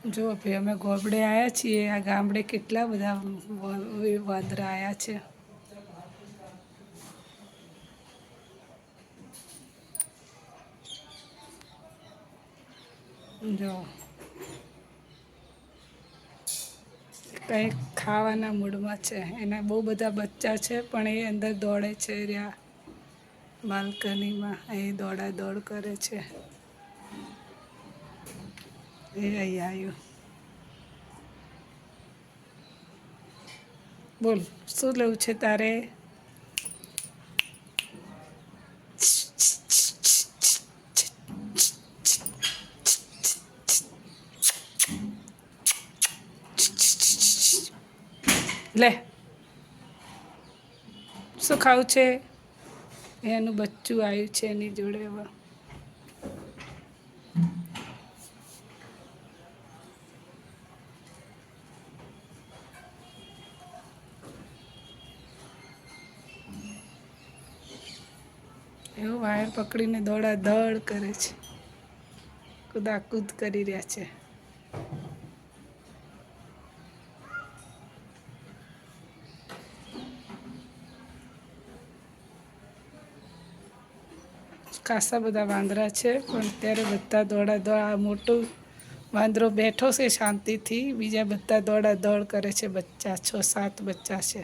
જો ભાઈ અમે ગોબડે આવ્યા છીએ આ ગામડે કેટલા બધા વાંદરા આવ્યા છે જો કંઈક ખાવાના મૂડમાં છે એના બહુ બધા બચ્ચા છે પણ એ અંદર દોડે છે રહ્યા બાલ્કનીમાં એ દોડા દોડ કરે છે એ અહીં આવ્યું બોલ શું લેવું છે તારે લે શું ખાવું છે એનું બચ્ચું આવ્યું છે એની જોડે હવે એવું વાયર પકડીને દોડા દોડ કરે છે કૂદાકૂદ કરી રહ્યા છે ખાસા બધા વાંદરા છે પણ અત્યારે બધા દોડા દોડ મોટું વાંદરો બેઠો છે શાંતિથી બીજા બધા દોડા દોડ કરે છે બચ્ચા 6-7 બચ્ચા છે